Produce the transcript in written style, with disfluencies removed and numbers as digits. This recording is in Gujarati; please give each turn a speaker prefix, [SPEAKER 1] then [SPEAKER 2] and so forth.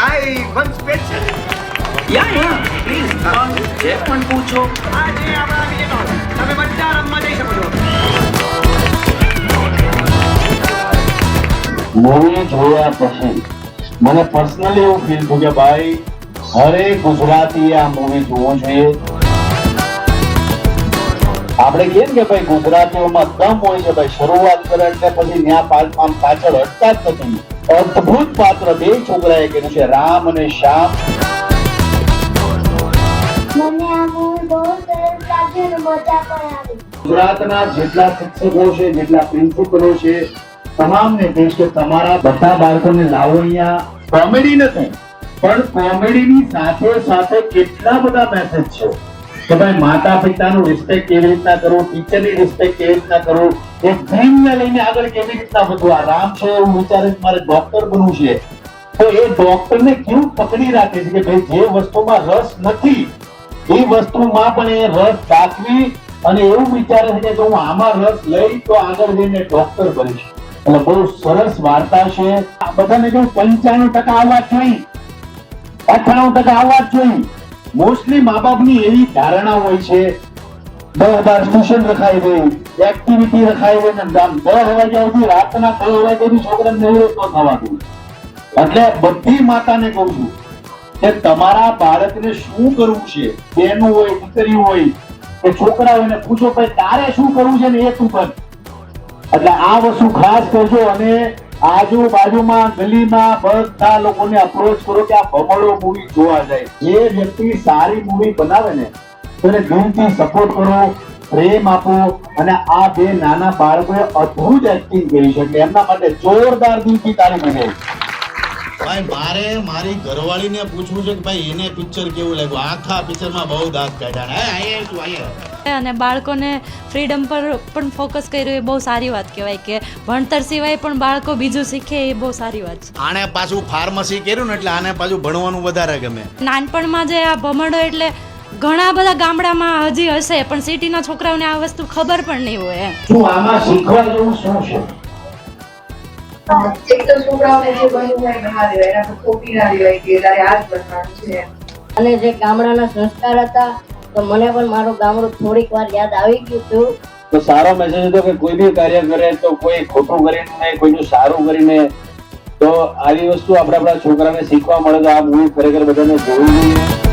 [SPEAKER 1] I one special.
[SPEAKER 2] Yeah please જે પણ પૂછો.
[SPEAKER 1] આજે આપણા વિજયનો તમે બધા રમવા જઈ શકો છો.
[SPEAKER 3] મૂવી જોયા પછી મને પર્સનલી એવું ફીલ થયું કે ભાઈ હરેક ગુજરાતી આ મૂવી જોવું જોઈએ. આપણે કહીએ ને કે ભાઈ ગુજરાતીઓમાં દમ હોય છે ભાઈ, શરૂઆત કરે એટલે પછી ન્યા પાછળ હટતા જ નથી. અદ્ભુત પાત્ર બે છોકરાએ કર્યું છે, રામ અને શ્યામ.
[SPEAKER 4] મને આ મૂવી બહુ સરસ લાગી અને મજા પણ આવી.
[SPEAKER 3] ગુજરાતના જેટલા શિક્ષકો છે, જેટલા પ્રિન્સિપલો છે, તમામને કહીશ કે તમારા બધા બાળકોને લાવો અહીંયા. કોમેડી નથી પણ કોમેડીની સાથે સાથે કેટલા બધા મેસેજ છે કે ભાઈ માતા પિતાનું રિસ્પેક્ટ કેવી રીતના કરવું, ટીચરની રિસ્પેક્ટ કેવી રીતના કરવું, એક ડ્રીમને લઈને આગળ કેવી રીતના વધવું. આ રામ છે એવું વિચારે મારે ડોક્ટર બનવું છે, તો એ ડોક્ટરને કેવું પકડી રાખે છે કે ભાઈ જે વસ્તુમાં રસ નથી એ વસ્તુમાં પણ એ રસ દાખવી અને એવું વિચારે છે કે હું આમાં રસ લઈ તો આગળ જઈને ડોક્ટર બનીશ. એટલે બહુ સરસ વાર્તા છે. આ બધાને જો 95% આવવા જ જોઈએ, 98% આવવા જ જોઈએ. મોસ્ટલી મા બાપની એવી ધારણા હોય છે 10 બાર ટ્યુશન રખાઈ દે, એક્ટિવિટી રખાઈ દે ને 10 વાગ્યા સુધી રાતના 10 વાગ્યા સુધી છોકરાને નહીં તો થવાનું. એટલે બધી માતાને કહું છું કે તમારા બાળકને શું કરવું છે, બેનું હોય દીકરી હોય કે છોકરા હોય, ને પૂછો ભાઈ તારે શું કરવું છે ને એ તું કર. એટલે આ વસ્તુ ખાસ કરજો અને આજુબાજુમાં ગલીમાં બધા લોકોને અપ્રોચ કરો કે આ ભમરડો મૂવી જોવા જાય. જે વ્યક્તિ સારી મૂવી બનાવે ને તેને દિલથી સપોર્ટ કરો, પ્રેમ આપો. અને આ બે નાના બાળકોએ અદ્ભુત એક્ટિંગ કરી છે એટલે એમના માટે જોરદાર દિલથી તાળી બજાવી.
[SPEAKER 5] ભાઈ મારે મારી ઘરવાળીને પૂછવું છે કે ભાઈ એને પિક્ચર કેવું લાગ્યું. આખા પિક્ચરમાં બહુ દાંત કાઢ્યા.
[SPEAKER 6] અને બાળકોને ફ્રીડમ પર પણ ફોકસ કર્યું એ બહુ સારી વાત કહેવાય કે ભણતર સિવાય પણ બાળકો બીજું શીખે એ બહુ સારી વાત છે.
[SPEAKER 5] આને પાછું ફાર્મસી કર્યું ને એટલે આને પાછું ભણવાનું વધારે ગમે.
[SPEAKER 6] નાનપણમાં જે આ ભમરડો એટલે ઘણા બધા ગામડામાં હજી હશે પણ સિટીના છોકરાઓને આ વસ્તુ ખબર પણ નહીં હોય.
[SPEAKER 3] શું આમાં શીખવા જેવું શું છે?
[SPEAKER 7] એક તો છોકરાઓને જે બનવું હોય બના દેવાય, એના પર થોપી ના દેવાય કે તારે આ જ બનવાનું છે.
[SPEAKER 4] અને જે ગામડાના સંસ્કાર હતા તો મને પણ મારું ગામડું થોડીક વાર યાદ આવી ગયું હતું.
[SPEAKER 3] તો સારો મેસેજ હતો કે કોઈ બી કાર્ય કરે તો કોઈ ખોટું કરીને કોઈનું સારું કરીને, તો આવી વસ્તુ આપણા છોકરાને શીખવા મળે તો આ મૂવી ખરેખર બધાને જોવું જોઈએ.